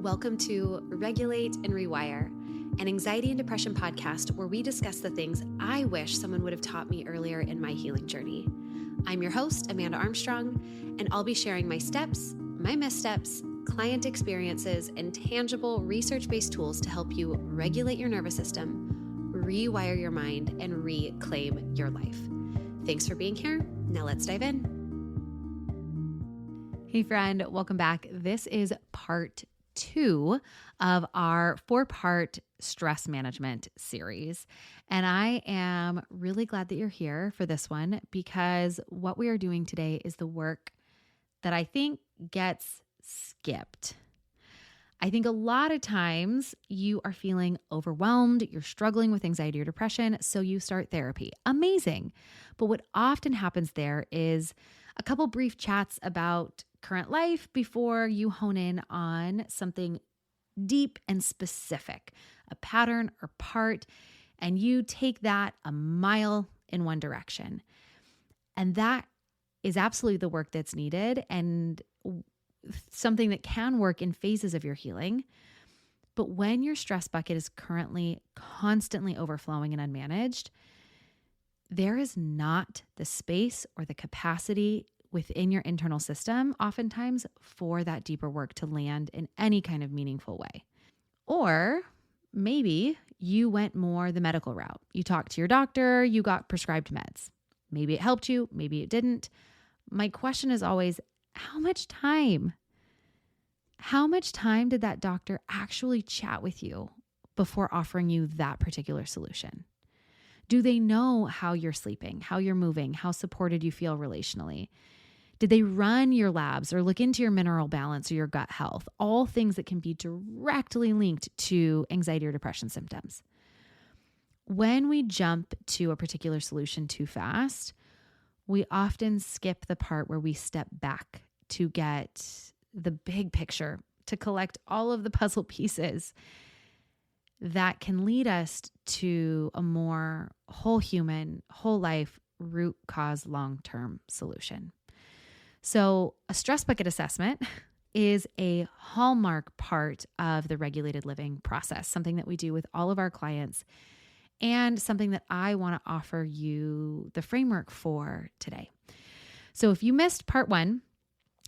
Welcome to Regulate and Rewire, an anxiety and depression podcast where we discuss the things I wish someone would have taught me earlier in my healing journey. I'm your host, Amanda Armstrong, and I'll be sharing my steps, my missteps, client experiences, and tangible research-based tools to help you regulate your nervous system, rewire your mind, and reclaim your life. Thanks for being here. Now let's dive in. Hey friend, welcome back. This is part 2 of our 4-part stress management series. And I am really glad that you're here for this one because what we are doing today is the work that I think gets skipped. I think a lot of times you are feeling overwhelmed, you're struggling with anxiety or depression, so you start therapy. Amazing. But what often happens there is a couple brief chats about current life before you hone in on something deep and specific, a pattern or part, and you take that a mile in one direction. And that is absolutely the work that's needed and something that can work in phases of your healing. But when your stress bucket is currently constantly overflowing and unmanaged, there is not the space or the capacity within your internal system, oftentimes, for that deeper work to land in any kind of meaningful way. Or maybe you went more the medical route. You talked to your doctor, you got prescribed meds. Maybe it helped you, maybe it didn't. My question is always, how much time? How much time did that doctor actually chat with you before offering you that particular solution? Do they know how you're sleeping, how you're moving, how supported you feel relationally? Did they run your labs or look into your mineral balance or your gut health? All things that can be directly linked to anxiety or depression symptoms. When we jump to a particular solution too fast, we often skip the part where we step back to get the big picture, to collect all of the puzzle pieces that can lead us to a more whole human, whole life, root cause, long-term solution. So a stress bucket assessment is a hallmark part of the regulated living process, something that we do with all of our clients and something that I want to offer you the framework for today. So if you missed part 1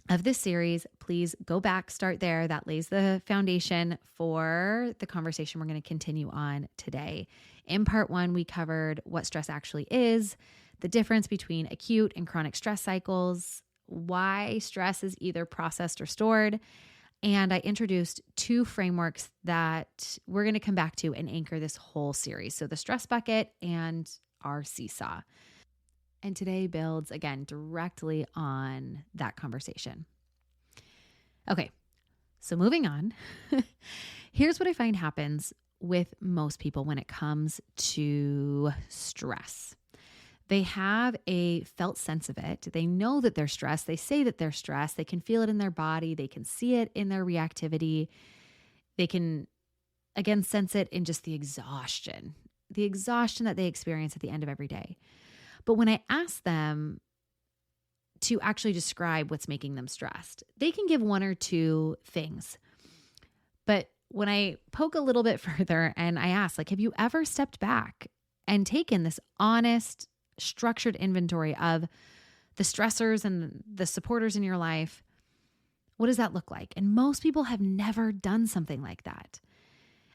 of this series, please go back, start there. That lays the foundation for the conversation we're going to continue on today. In part 1, we covered what stress actually is, the difference between acute and chronic stress cycles, why stress is either processed or stored. And I introduced 2 frameworks that we're going to come back to and anchor this whole series. So the stress bucket and our seesaw. And today builds, again, directly on that conversation. Okay, so moving on. Here's what I find happens with most people when it comes to stress. They have a felt sense of it. They know that they're stressed. They say that they're stressed. They can feel it in their body. They can see it in their reactivity. They can, again, sense it in just the exhaustion that they experience at the end of every day. But when I ask them to actually describe what's making them stressed, they can give 1 or 2 things. But when I poke a little bit further and I ask, have you ever stepped back and taken this honest, structured inventory of the stressors and the supporters in your life? What does that look like? And most people have never done something like that.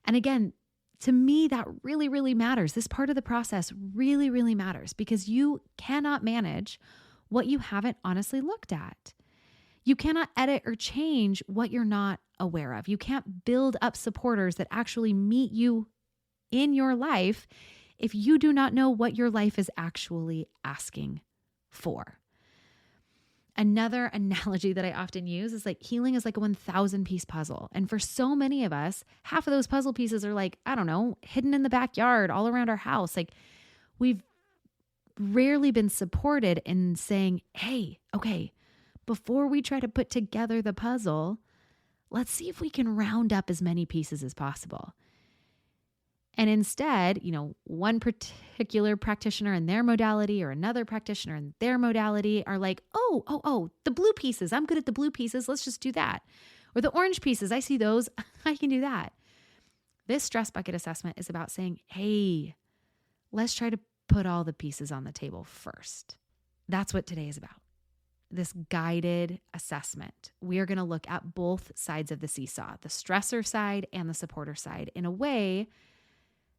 And again, to me, that really, really matters. This part of the process really, really matters because you cannot manage what you haven't honestly looked at. You cannot edit or change what you're not aware of. You can't build up supporters that actually meet you in your life if you do not know what your life is actually asking for. Another analogy that I often use is healing is like a 1,000-piece puzzle. And for so many of us, half of those puzzle pieces are hidden in the backyard, all around our house. We've rarely been supported in saying, hey, okay, before we try to put together the puzzle, let's see if we can round up as many pieces as possible. And instead, one particular practitioner in their modality or another practitioner in their modality are the blue pieces. I'm good at the blue pieces. Let's just do that. Or the orange pieces. I see those. I can do that. This stress bucket assessment is about saying, hey, let's try to put all the pieces on the table first. That's what today is about. This guided assessment. We are going to look at both sides of the seesaw, the stressor side and the supporter side, in a way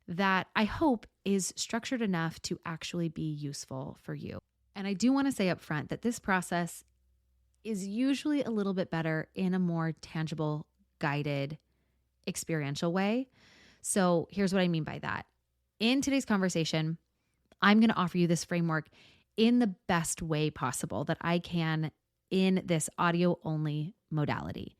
that I hope is structured enough to actually be useful for you. And I do want to say up front that this process is usually a little bit better in a more tangible, guided, experiential way. So here's what I mean by that. In today's conversation, I'm going to offer you this framework in the best way possible that I can in this audio only modality.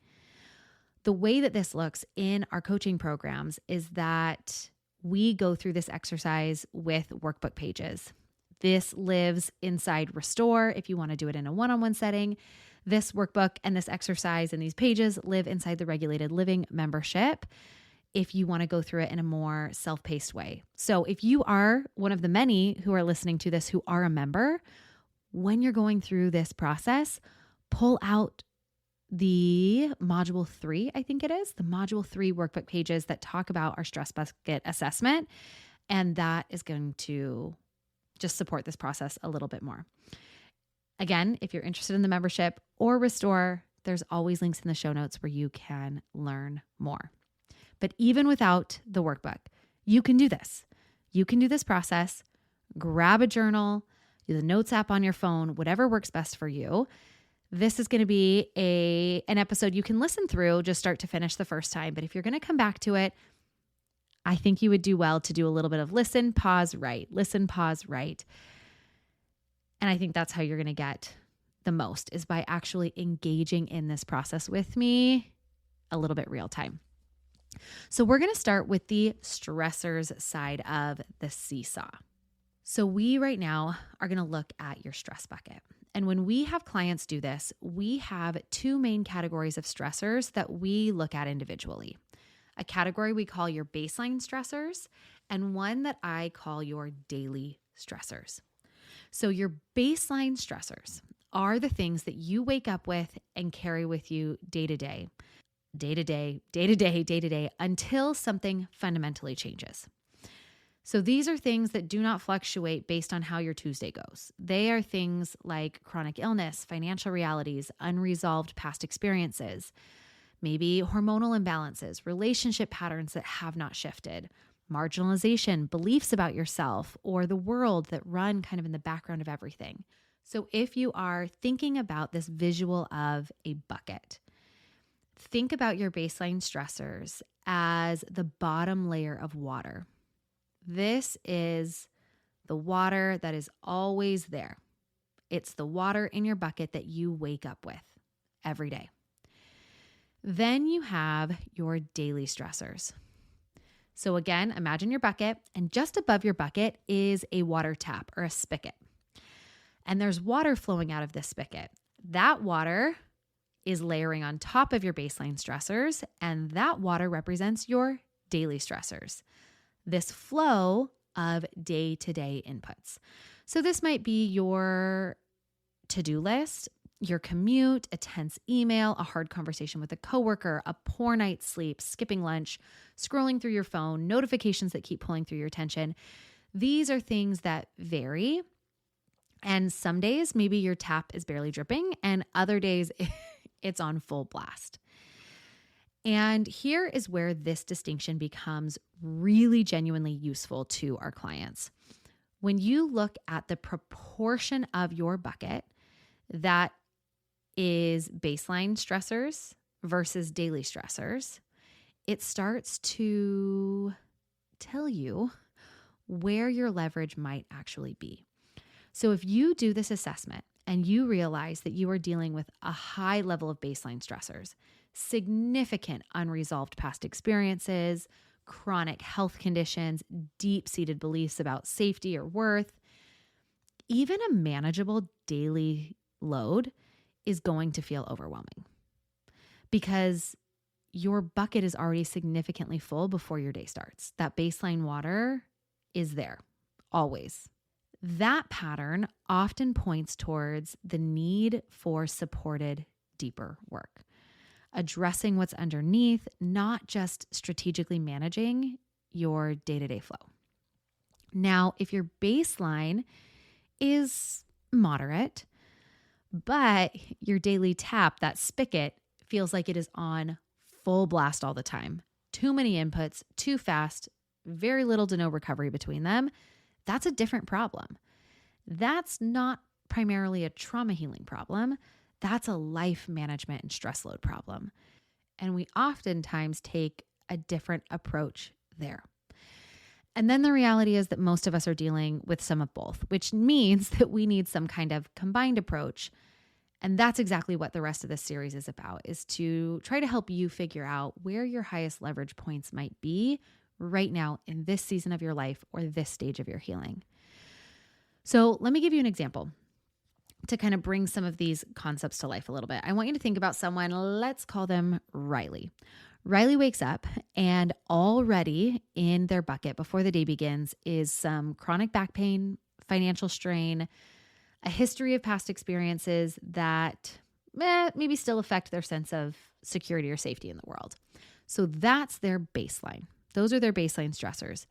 The way that this looks in our coaching programs is that we go through this exercise with workbook pages. This lives inside Restore if you want to do it in a one-on-one setting. This workbook and this exercise and these pages live inside the Regulated Living membership if you want to go through it in a more self-paced way. So if you are one of the many who are listening to this who are a member, when you're going through this process, pull out the module 3, I think it is, the module 3 workbook pages that talk about our stress bucket assessment. And that is going to just support this process a little bit more. Again, if you're interested in the membership or Restore, there's always links in the show notes where you can learn more. But even without the workbook, you can do this. You can do this process, grab a journal, do the notes app on your phone, whatever works best for you. This is going to be an episode you can listen through just start to finish the first time. But if you're going to come back to it, I think you would do well to do a little bit of listen, pause, write. Listen, pause, write. And I think that's how you're going to get the most, is by actually engaging in this process with me a little bit real time. So we're going to start with the stressors side of the seesaw. So we right now are going to look at your stress bucket. And when we have clients do this, we have 2 main categories of stressors that we look at individually. A category we call your baseline stressors, and one that I call your daily stressors. So your baseline stressors are the things that you wake up with and carry with you day to day, until something fundamentally changes. So these are things that do not fluctuate based on how your Tuesday goes. They are things like chronic illness, financial realities, unresolved past experiences, maybe hormonal imbalances, relationship patterns that have not shifted, marginalization, beliefs about yourself or the world that run kind of in the background of everything. So if you are thinking about this visual of a bucket, think about your baseline stressors as the bottom layer of water. This is the water that is always there. It's the water in your bucket that you wake up with every day. Then you have your daily stressors. So again, imagine your bucket, and just above your bucket is a water tap or a spigot. And there's water flowing out of this spigot. That water is layering on top of your baseline stressors, and that water represents your daily stressors. This flow of day-to-day inputs. So this might be your to-do list, your commute, a tense email, a hard conversation with a coworker, a poor night's sleep, skipping lunch, scrolling through your phone, notifications that keep pulling through your attention. These are things that vary. And some days, maybe your tap is barely dripping, and other days it's on full blast. And here is where this distinction becomes really genuinely useful to our clients. When you look at the proportion of your bucket that is baseline stressors versus daily stressors, it starts to tell you where your leverage might actually be. So if you do this assessment and you realize that you are dealing with a high level of baseline stressors, significant unresolved past experiences, chronic health conditions, deep-seated beliefs about safety or worth, even a manageable daily load is going to feel overwhelming because your bucket is already significantly full before your day starts. That baseline water is there always. That pattern often points towards the need for supported, deeper work. addressing what's underneath, not just strategically managing your day-to-day flow. Now, if your baseline is moderate, but your daily tap, that spigot, feels like it is on full blast all the time, too many inputs, too fast, very little to no recovery between them, that's a different problem. That's not primarily a trauma healing problem. That's a life management and stress load problem. And we oftentimes take a different approach there. And then the reality is that most of us are dealing with some of both, which means that we need some kind of combined approach. And that's exactly what the rest of this series is about, is to try to help you figure out where your highest leverage points might be right now in this season of your life or this stage of your healing. So let me give you an example to kind of bring some of these concepts to life a little bit. I want you to think about someone, let's call them Riley. Riley wakes up and already in their bucket before the day begins is some chronic back pain, financial strain, a history of past experiences that maybe still affect their sense of security or safety in the world. So that's their baseline. Those are their baseline stressors.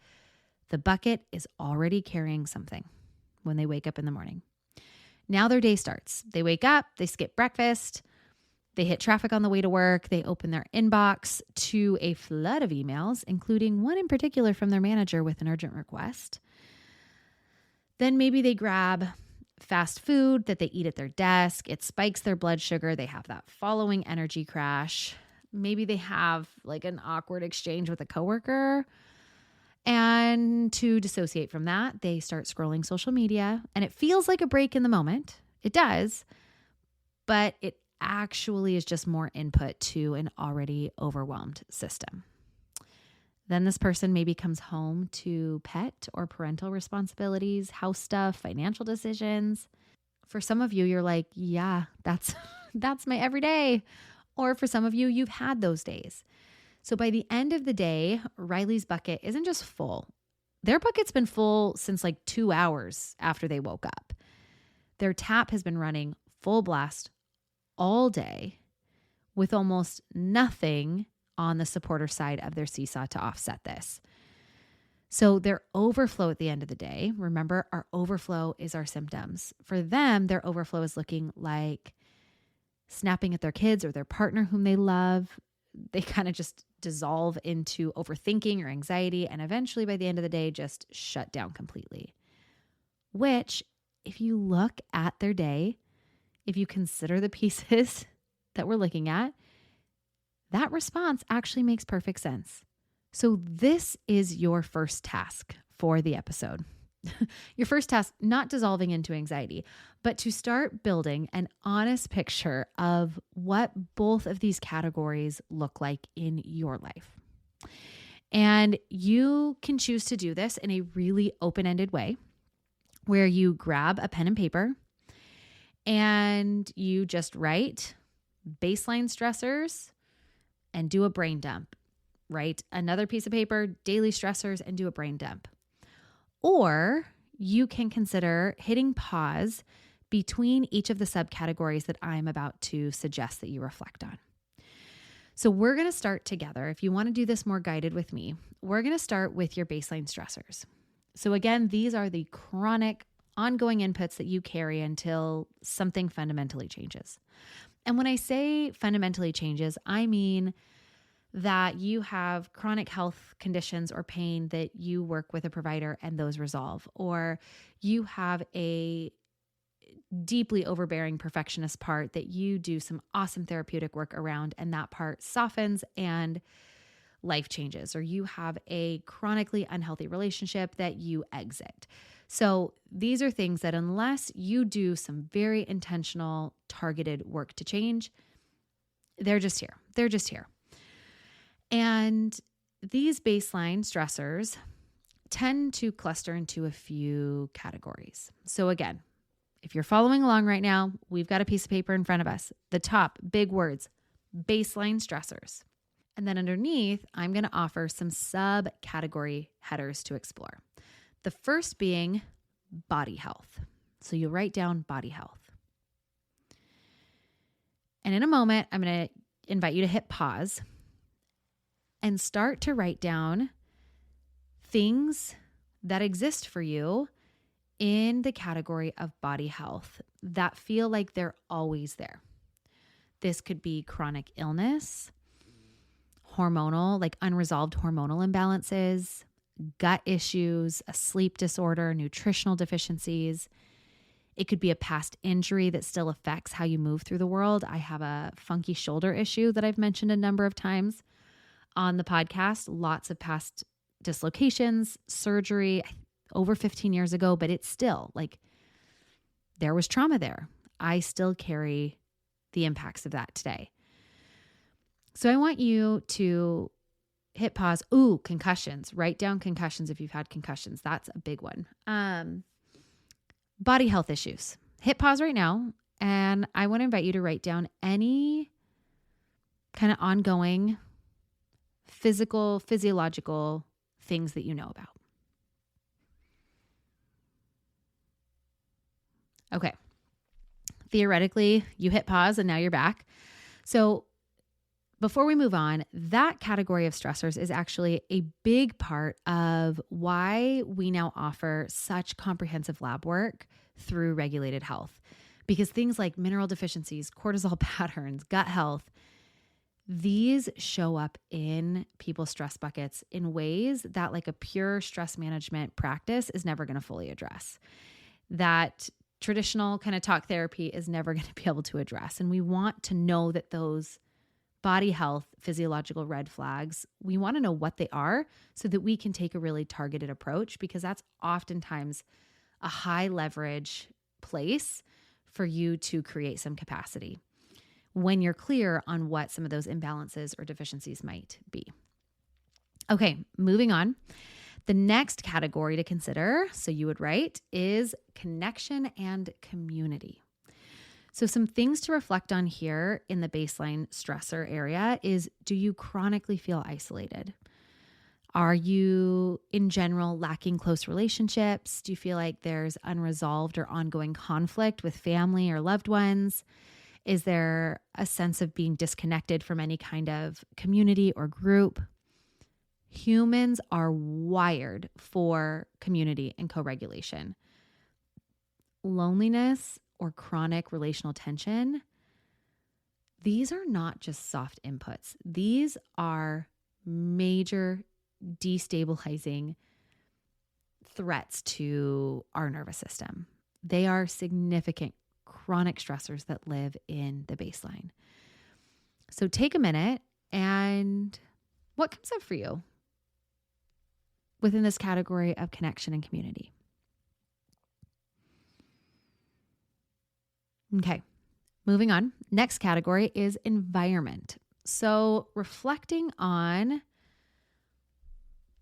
The bucket is already carrying something when they wake up in the morning. Now their day starts. They wake up, they skip breakfast, they hit traffic on the way to work, they open their inbox to a flood of emails, including one in particular from their manager with an urgent request. Then maybe they grab fast food that they eat at their desk. It spikes their blood sugar. They have that following energy crash. Maybe they have like an awkward exchange with a coworker. And to dissociate from that, they start scrolling social media, and it feels like a break in the moment. It does, but it actually is just more input to an already overwhelmed system. Then this person maybe comes home to pet or parental responsibilities, house stuff, financial decisions. For some of you, you're like, yeah, that's my everyday. Or for some of you, you've had those days. So by the end of the day, Riley's bucket isn't just full. Their bucket's been full since like 2 hours after they woke up. Their tap has been running full blast all day with almost nothing on the supporter side of their seesaw to offset this. So their overflow at the end of the day, remember, our overflow is our symptoms. For them, their overflow is looking like snapping at their kids or their partner whom they love. They kind of just dissolve into overthinking or anxiety, and eventually by the end of the day, just shut down completely. Which, if you look at their day, if you consider the pieces that we're looking at, that response actually makes perfect sense. So this is your first task for the episode. Your first task, not dissolving into anxiety, but to start building an honest picture of what both of these categories look like in your life. And you can choose to do this in a really open-ended way where you grab a pen and paper and you just write baseline stressors and do a brain dump. Write another piece of paper, daily stressors, and do a brain dump. Or you can consider hitting pause between each of the subcategories that I'm about to suggest that you reflect on. So we're going to start together. If you want to do this more guided with me, we're going to start with your baseline stressors. So again, these are the chronic, ongoing inputs that you carry until something fundamentally changes. And when I say fundamentally changes, I mean that you have chronic health conditions or pain that you work with a provider and those resolve, or you have a deeply overbearing perfectionist part that you do some awesome therapeutic work around and that part softens and life changes, or you have a chronically unhealthy relationship that you exit. So these are things that unless you do some very intentional, targeted work to change, they're just here. They're just here. And these baseline stressors tend to cluster into a few categories. So again, if you're following along right now, we've got a piece of paper in front of us. The top big words, baseline stressors. And then underneath, I'm going to offer some subcategory headers to explore. The first being body health. So you'll write down body health. And in a moment, I'm going to invite you to hit pause and start to write down things that exist for you in the category of body health that feel like they're always there. This could be chronic illness, hormonal, like unresolved hormonal imbalances, gut issues, a sleep disorder, nutritional deficiencies. It could be a past injury that still affects how you move through the world. I have a funky shoulder issue that I've mentioned a number of times on the podcast. Lots of past dislocations, surgery over 15 years ago, but it's still like there was trauma there. I still carry the impacts of that today. So I want you to hit pause. Ooh, concussions. Write down concussions if you've had concussions. That's a big one. Body health issues. Hit pause right now. And I want to invite you to write down any kind of ongoing physical, physiological things that you know about. Okay. Theoretically, you hit pause and now you're back. So before we move on, that category of stressors is actually a big part of why we now offer such comprehensive lab work through Regulated Health. Because things like mineral deficiencies, cortisol patterns, gut health, these show up in people's stress buckets in ways that like a pure stress management practice is never going to fully address. That traditional kind of talk therapy is never going to be able to address. And we want to know that those body health, physiological red flags, we want to know what they are so that we can take a really targeted approach, because that's oftentimes a high leverage place for you to create some capacity when you're clear on what some of those imbalances or deficiencies might be. Okay, moving on. The next category to consider, so you would write, is connection and community. So some things to reflect on here in the baseline stressor area is, do you chronically feel isolated? Are you in general lacking close relationships? Do you feel like there's unresolved or ongoing conflict with family or loved ones? Is there a sense of being disconnected from any kind of community or group? Humans are wired for community and co-regulation. Loneliness or chronic relational tension, these are not just soft inputs. These are major destabilizing threats to our nervous system. They are significant chronic stressors that live in the baseline. So take a minute, and what comes up for you within this category of connection and community? Okay, moving on. Next category is environment. So reflecting on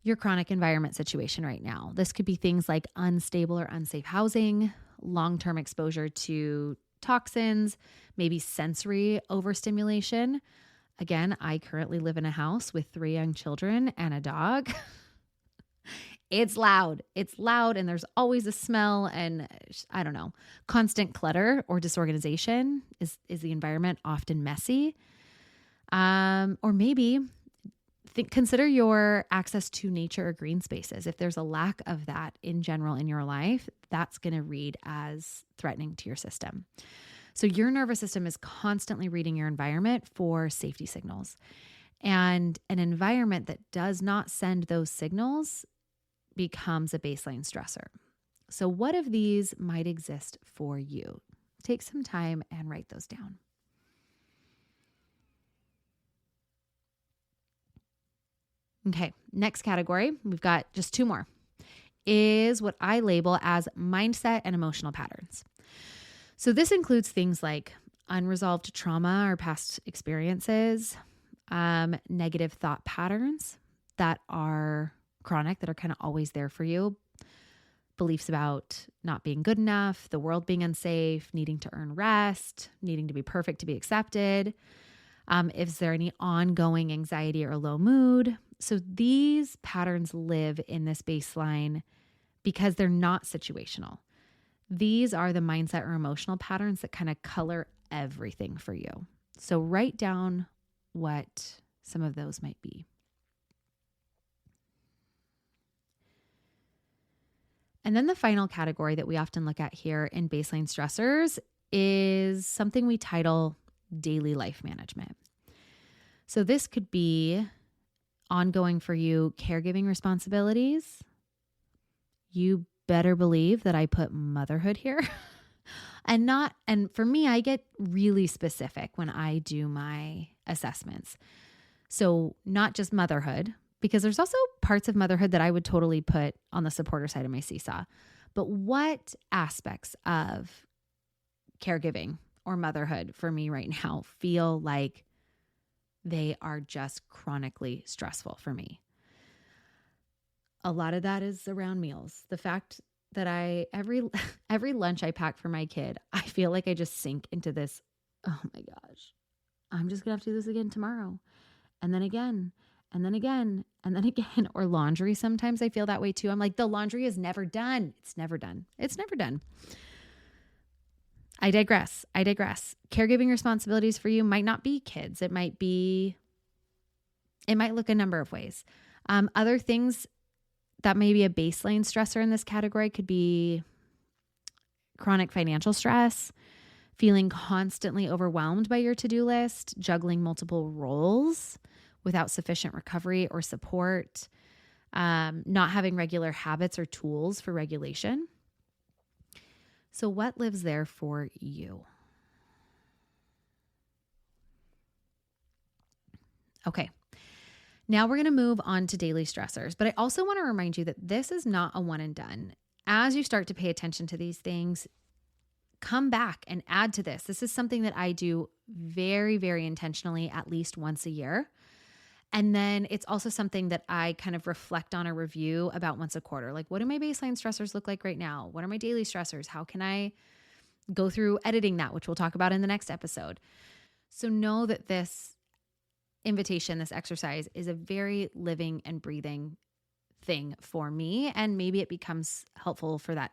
your chronic environment situation right now. This could be things like unstable or unsafe housing, long-term exposure to toxins, maybe sensory overstimulation. Again, I currently live in a house with 3 young children and a dog. It's loud. It's loud, and there's always a smell, and I don't know, constant clutter or disorganization. Is the environment often messy? Or maybe consider your access to nature or green spaces. If there's a lack of that in general in your life, that's going to read as threatening to your system. So your nervous system is constantly reading your environment for safety signals. And an environment that does not send those signals becomes a baseline stressor. So what of these might exist for you? Take some time and write those down. Okay, next category, we've got just 2 more, is what I label as mindset and emotional patterns. So this includes things like unresolved trauma or past experiences, negative thought patterns that are chronic, that are kind of always there for you, beliefs about not being good enough, the world being unsafe, needing to earn rest, needing to be perfect to be accepted. Is there any ongoing anxiety or low mood? So these patterns live in this baseline because they're not situational. These are the mindset or emotional patterns that kind of color everything for you. So write down what some of those might be. And then the final category that we often look at here in baseline stressors is something we title daily life management. So this could be ongoing for you caregiving responsibilities. You better believe that I put motherhood here. And for me, I get really specific when I do my assessments. So not just motherhood, because there's also parts of motherhood that I would totally put on the supporter side of my seesaw. But what aspects of caregiving or motherhood for me right now feel like they are just chronically stressful for me? A lot of that is around meals. The fact that every lunch I pack for my kid, I feel like I just sink into this, oh my gosh, I'm just gonna have to do this again tomorrow. And then again, and then again, and then again. Or laundry, sometimes I feel that way too. I'm like, the laundry is never done. It's never done. It's never done. I digress. Caregiving responsibilities for you might not be kids. It might look a number of ways. Other things that may be a baseline stressor in this category could be chronic financial stress, feeling constantly overwhelmed by your to-do list, juggling multiple roles without sufficient recovery or support, not having regular habits or tools for regulation. So what lives there for you? Okay. Now we're going to move on to daily stressors, but I also want to remind you that this is not a one and done. As you start to pay attention to these things, come back and add to this. This is something that I do very, very intentionally at least once a year. And then it's also something that I kind of reflect on or review about once a quarter. Like, what do my baseline stressors look like right now? What are my daily stressors? How can I go through editing that, which we'll talk about in the next episode? So know that this invitation, this exercise is a very living and breathing thing for me. And maybe it becomes helpful for that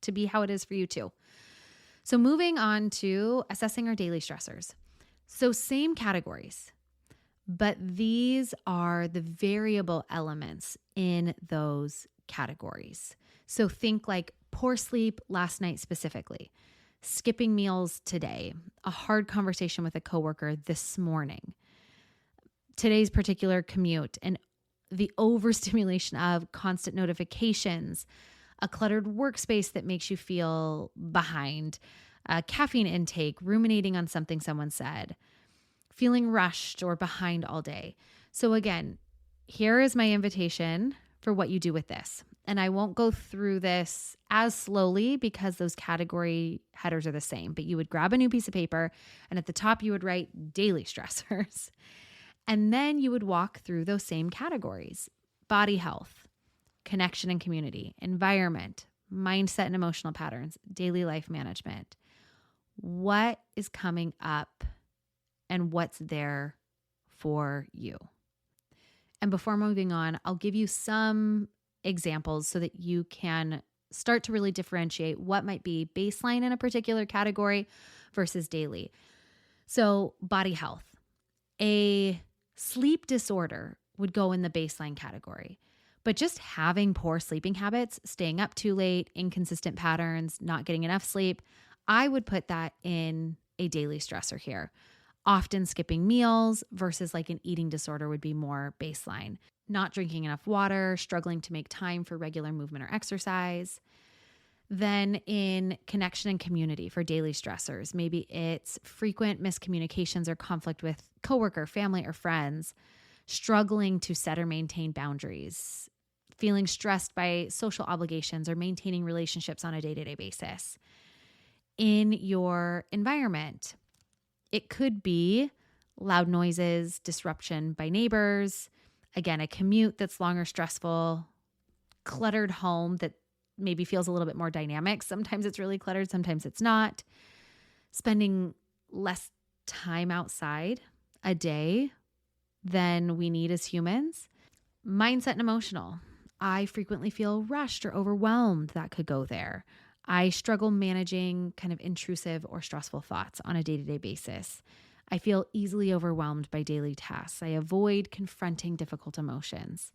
to be how it is for you too. So moving on to assessing our daily stressors. So same categories, but these are the variable elements in those categories. So think like poor sleep last night specifically, skipping meals today, a hard conversation with a coworker this morning, today's particular commute, and the overstimulation of constant notifications, a cluttered workspace that makes you feel behind, caffeine intake, ruminating on something someone said, feeling rushed or behind all day. So again, here is my invitation for what you do with this. And I won't go through this as slowly because those category headers are the same, but you would grab a new piece of paper and at the top you would write daily stressors. And then you would walk through those same categories: body health, connection and community, environment, mindset and emotional patterns, daily life management. What is coming up and what's there for you? And before moving on, I'll give you some examples so that you can start to really differentiate what might be baseline in a particular category versus daily. So body health, a sleep disorder would go in the baseline category, but just having poor sleeping habits, staying up too late, inconsistent patterns, not getting enough sleep, I would put that in a daily stressor here. Often skipping meals versus like an eating disorder would be more baseline. Not drinking enough water, struggling to make time for regular movement or exercise. Then in connection and community for daily stressors, maybe it's frequent miscommunications or conflict with coworker, family, or friends, struggling to set or maintain boundaries, feeling stressed by social obligations or maintaining relationships on a day-to-day basis. In your environment, it could be loud noises, disruption by neighbors, again, a commute that's long or stressful, cluttered home that maybe feels a little bit more dynamic. Sometimes it's really cluttered, sometimes it's not. Spending less time outside a day than we need as humans. Mindset and emotional. I frequently feel rushed or overwhelmed. That could go there. I struggle managing kind of intrusive or stressful thoughts on a day-to-day basis. I feel easily overwhelmed by daily tasks. I avoid confronting difficult emotions.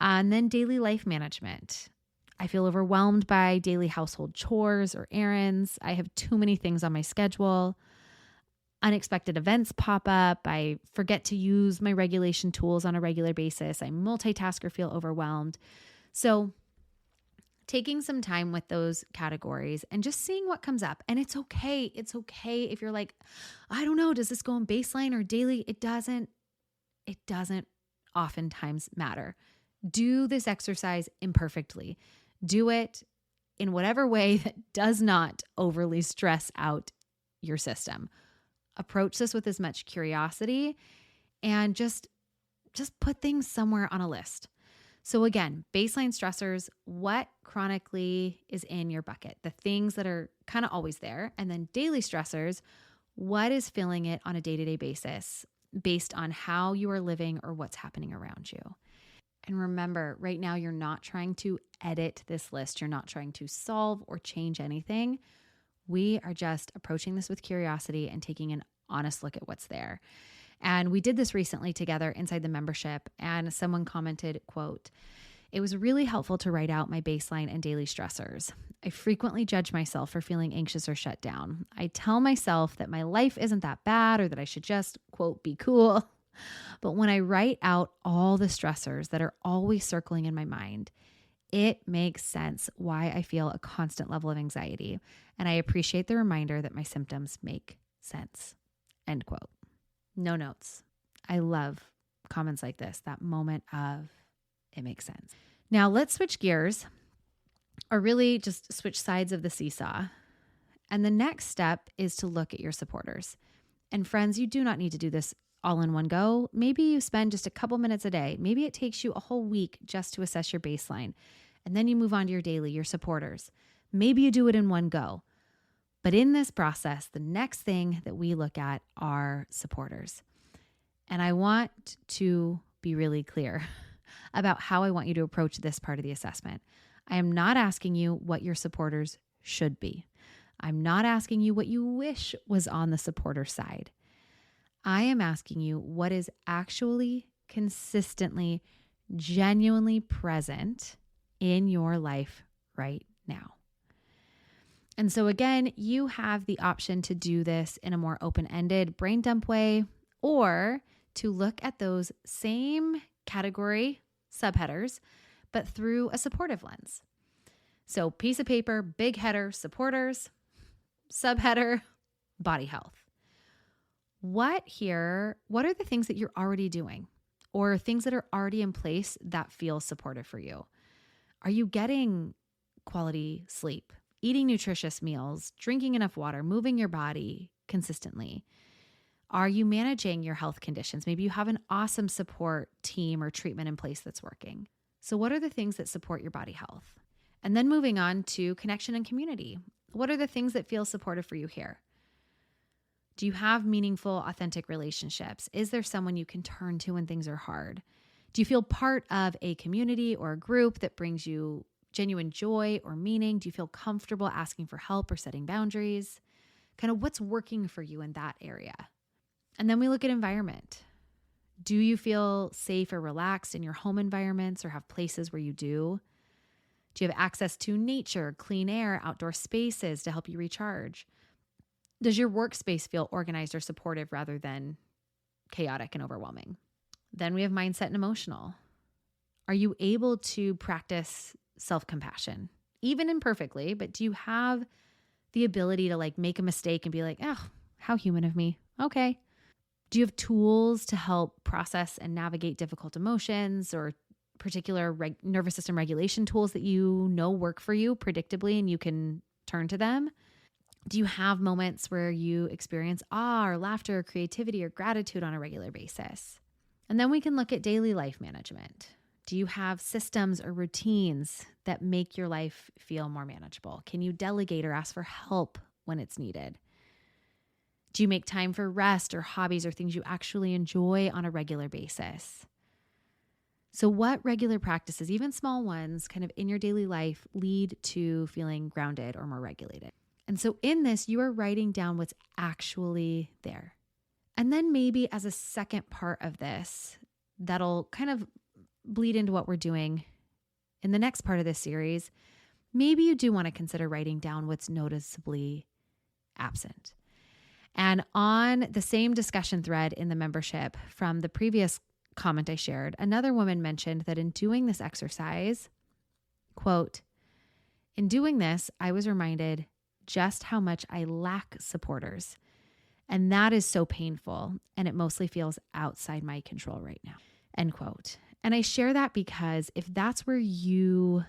And then daily life management. I feel overwhelmed by daily household chores or errands. I have too many things on my schedule. Unexpected events pop up. I forget to use my regulation tools on a regular basis. I multitask or feel overwhelmed. So, taking some time with those categories and just seeing what comes up. And it's okay. It's okay if you're like, I don't know, does this go in baseline or daily? It doesn't oftentimes matter. Do this exercise imperfectly. Do it in whatever way that does not overly stress out your system. Approach this with as much curiosity and just put things somewhere on a list. So again, baseline stressors, what chronically is in your bucket, the things that are kind of always there. And then daily stressors, what is filling it on a day-to-day basis based on how you are living or what's happening around you. And remember, right now, you're not trying to edit this list. You're not trying to solve or change anything. We are just approaching this with curiosity and taking an honest look at what's there. And we did this recently together inside the membership, and someone commented, quote, "It was really helpful to write out my baseline and daily stressors. I frequently judge myself for feeling anxious or shut down. I tell myself that my life isn't that bad or that I should just, quote, be cool. But when I write out all the stressors that are always circling in my mind, it makes sense why I feel a constant level of anxiety. And I appreciate the reminder that my symptoms make sense." End quote. No notes. I love comments like this, that moment of it makes sense. Now let's switch gears, or really just switch sides of the seesaw. And the next step is to look at your supporters. And friends, you do not need to do this all in one go. Maybe you spend just a couple minutes a day. Maybe it takes you a whole week just to assess your baseline. And then you move on to your daily, your supporters. Maybe you do it in one go. But in this process, the next thing that we look at are supporters. And I want to be really clear about how I want you to approach this part of the assessment. I am not asking you what your supporters should be. I'm not asking you what you wish was on the supporter side. I am asking you what is actually consistently, genuinely present in your life right now. And so again, you have the option to do this in a more open-ended brain dump way, or to look at those same category subheaders, but through a supportive lens. So piece of paper, big header, supporters, subheader, body health. What are the things that you're already doing, or things that are already in place that feel supportive for you? Are you getting quality sleep, eating nutritious meals, drinking enough water, moving your body consistently? Are you managing your health conditions? Maybe you have an awesome support team or treatment in place that's working. So what are the things that support your body health? And then moving on to connection and community. What are the things that feel supportive for you here? Do you have meaningful, authentic relationships? Is there someone you can turn to when things are hard? Do you feel part of a community or a group that brings you genuine joy or meaning? Do you feel comfortable asking for help or setting boundaries? Kind of what's working for you in that area? And then we look at environment. Do you feel safe or relaxed in your home environments, or have places where you do? Do you have access to nature, clean air, outdoor spaces to help you recharge? Does your workspace feel organized or supportive rather than chaotic and overwhelming? Then we have mindset and emotional. Are you able to practice self-compassion, even imperfectly, but do you have the ability to make a mistake and be like, oh, how human of me. Okay. Do you have tools to help process and navigate difficult emotions, or particular nervous system regulation tools that you know work for you predictably and you can turn to them? Do you have moments where you experience awe or laughter or creativity or gratitude on a regular basis? And then we can look at daily life management. Do you have systems or routines that make your life feel more manageable? Can you delegate or ask for help when it's needed? Do you make time for rest or hobbies or things you actually enjoy on a regular basis? So what regular practices, even small ones, kind of in your daily life lead to feeling grounded or more regulated? And so in this, you are writing down what's actually there. And then maybe as a second part of this, that'll kind of bleed into what we're doing in the next part of this series, maybe you do want to consider writing down what's noticeably absent. And on the same discussion thread in the membership from the previous comment I shared, another woman mentioned that in doing this exercise, quote, "In doing this, I was reminded just how much I lack supporters. And that is so painful. And it mostly feels outside my control right now." End quote. And I share that because if that's where you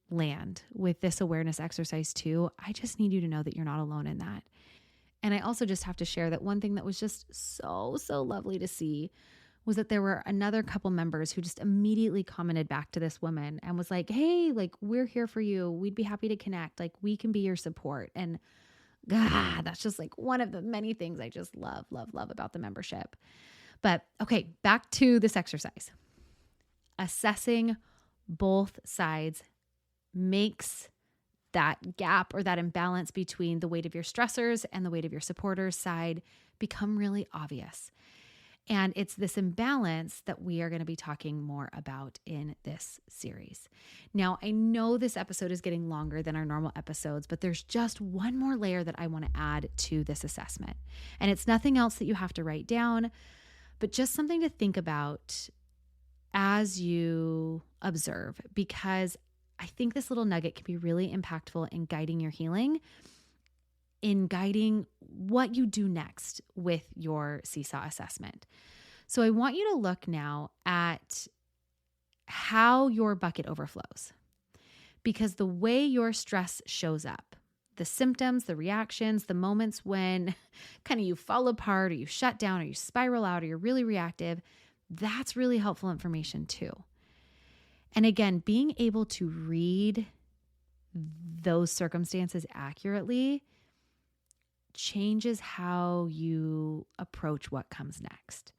land with this awareness exercise too, I just need you to know that you're not alone in that. And I also just have to share that one thing that was just so lovely to see was that there were another couple members who just immediately commented back to this woman and was like, "Hey, like, we're here for you. We'd be happy to connect. Like, we can be your support." And God, that's just like one of the many things I just love about the membership. But okay, back to this exercise. Assessing both sides makes that gap or that imbalance between the weight of your stressors and the weight of your supporters side become really obvious. And it's this imbalance that we are going to be talking more about in this series. Now, I know this episode is getting longer than our normal episodes, but there's just one more layer that I want to add to this assessment. And it's nothing else that you have to write down, but just something to think about as you observe, because I think this little nugget can be really impactful in guiding your healing, in guiding what you do next with your seesaw assessment. So I want you to look now at how your bucket overflows, because the way your stress shows up, the symptoms, the reactions, the moments when kind of you fall apart or you shut down or you spiral out or you're really reactive, that's really helpful information too. And again, being able to read those circumstances accurately changes how you approach what comes next.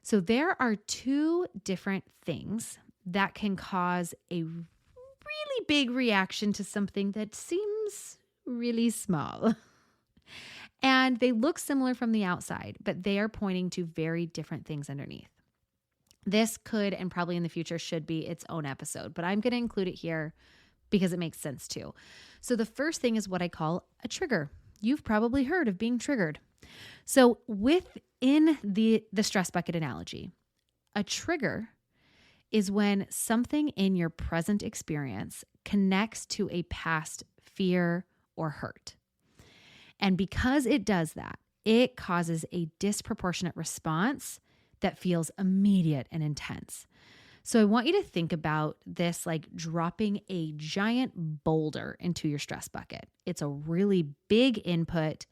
So there are two different things that can cause a really big reaction to something that seems really small. And they look similar from the outside, but they are pointing to very different things underneath. This could, and probably in the future should be, its own episode, but I'm going to include it here because it makes sense too. So the first thing is what I call a trigger. You've probably heard of being triggered. So within the stress bucket analogy, a trigger is when something in your present experience connects to a past fear or hurt. And because it does that, it causes a disproportionate response that feels immediate and intense. So I want you to think about this like dropping a giant boulder into your stress bucket. It's a really big input,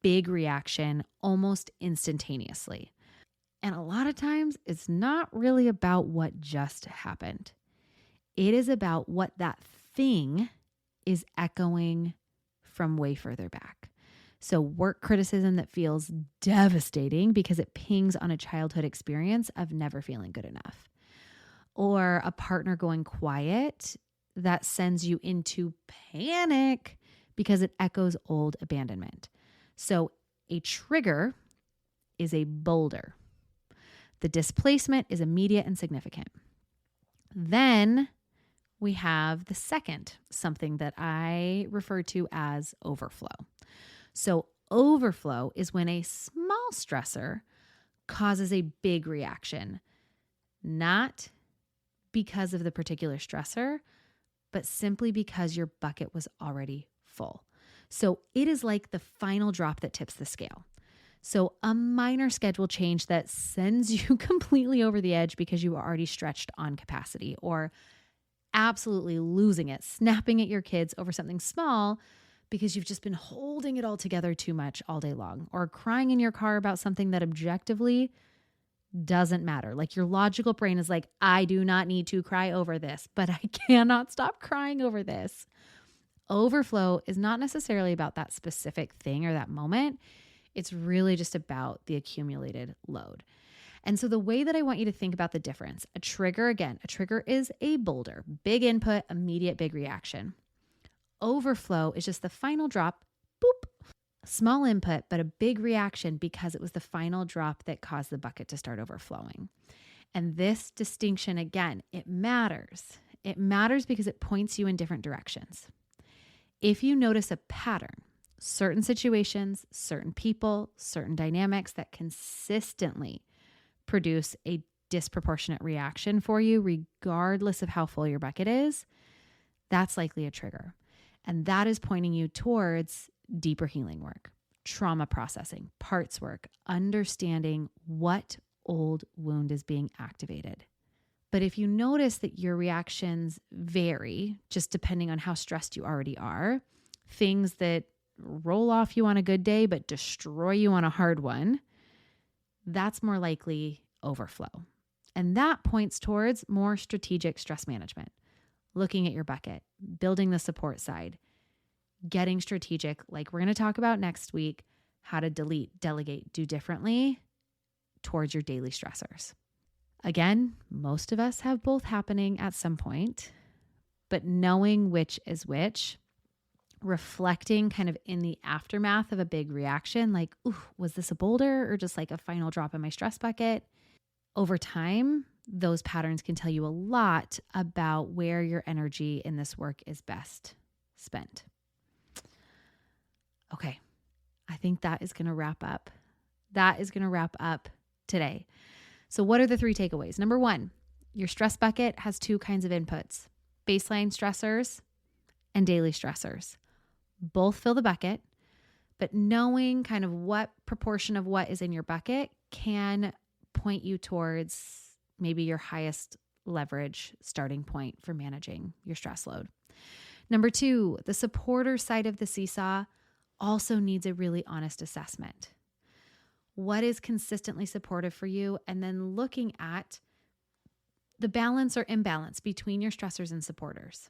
big reaction, almost instantaneously. And a lot of times it's not really about what just happened. It is about what that thing is echoing from way further back. So work criticism that feels devastating because it pings on a childhood experience of never feeling good enough. Or a partner going quiet that sends you into panic because it echoes old abandonment. So a trigger is a boulder. The displacement is immediate and significant. Then we have the second, something that I refer to as overflow. So overflow is when a small stressor causes a big reaction, not because of the particular stressor, but simply because your bucket was already full. So it is like the final drop that tips the scale. So a minor schedule change that sends you completely over the edge because you are already stretched on capacity, or absolutely losing it, snapping at your kids over something small because you've just been holding it all together too much all day long, or crying in your car about something that objectively doesn't matter. Like your logical brain is like, I do not need to cry over this, but I cannot stop crying over this. Overflow is not necessarily about that specific thing or that moment. It's really just about the accumulated load. And so the way that I want you to think about the difference, a trigger is a boulder, big input, immediate big reaction. Overflow is just the final drop, boop, Small input, but a big reaction because it was the final drop that caused the bucket to start overflowing. And this distinction, again, it matters. It matters because it points you in different directions. If you notice a pattern, certain situations, certain people, certain dynamics that consistently produce a disproportionate reaction for you, regardless of how full your bucket is, that's likely a trigger. And that is pointing you towards deeper healing work, trauma processing, parts work, understanding what old wound is being activated. But if you notice that your reactions vary, just depending on how stressed you already are, things that roll off you on a good day but destroy you on a hard one, that's more likely overflow. And that points towards more strategic stress management, looking at your bucket, building the support side, getting strategic, like we're going to talk about next week, how to delete, delegate, do differently towards your daily stressors. Again, most of us have both happening at some point, but knowing which is which, reflecting kind of in the aftermath of a big reaction, like, ooh, was this a boulder or just like a final drop in my stress bucket? Over time, those patterns can tell you a lot about where your energy in this work is best spent. Okay, I think that is going to wrap up. That is going to wrap up today. So what are the 3 takeaways? Number 1, your stress bucket has 2 kinds of inputs, baseline stressors and daily stressors. Both fill the bucket, but knowing kind of what proportion of what is in your bucket can point you towards maybe your highest leverage starting point for managing your stress load. Number 2, the supporter side of the seesaw also needs a really honest assessment. What is consistently supportive for you? And then looking at the balance or imbalance between your stressors and supporters.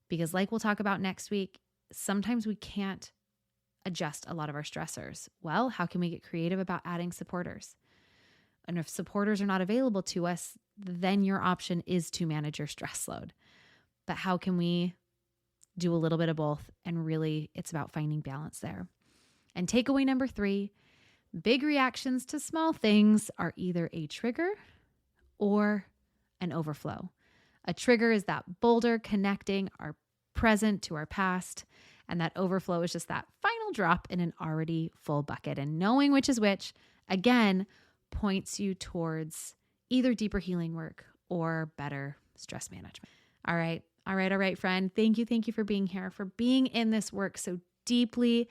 Because like we'll talk about next week, sometimes we can't adjust a lot of our stressors. Well, how can we get creative about adding supporters? And if supporters are not available to us, then your option is to manage your stress load. But how can we do a little bit of both? And really, it's about finding balance there. And takeaway number 3, big reactions to small things are either a trigger or an overflow. A trigger is that boulder connecting our present to our past, and that overflow is just that final drop in an already full bucket. And knowing which is which, again, points you towards either deeper healing work or better stress management. All right, friend. Thank you for being here, for being in this work so deeply.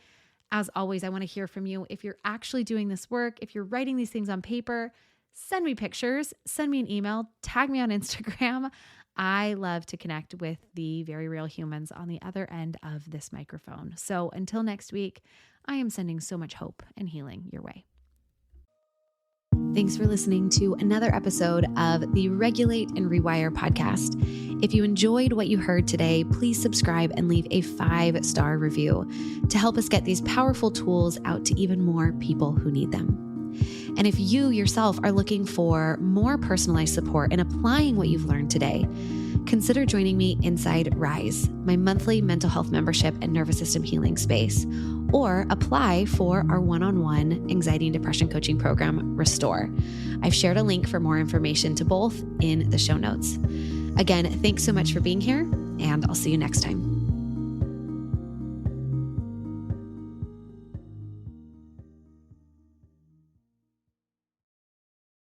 As always, I want to hear from you. If you're actually doing this work, if you're writing these things on paper, send me pictures, send me an email, tag me on Instagram. I love to connect with the very real humans on the other end of this microphone. So until next week, I am sending so much hope and healing your way. Thanks for listening to another episode of the Regulate and Rewire podcast. If you enjoyed what you heard today, please subscribe and leave a 5-star review to help us get these powerful tools out to even more people who need them. And if you yourself are looking for more personalized support in applying what you've learned today, consider joining me inside Rise, my monthly mental health membership and nervous system healing space, or apply for our one-on-one anxiety and depression coaching program, Restore. I've shared a link for more information to both in the show notes. Again, thanks so much for being here, and I'll see you next time.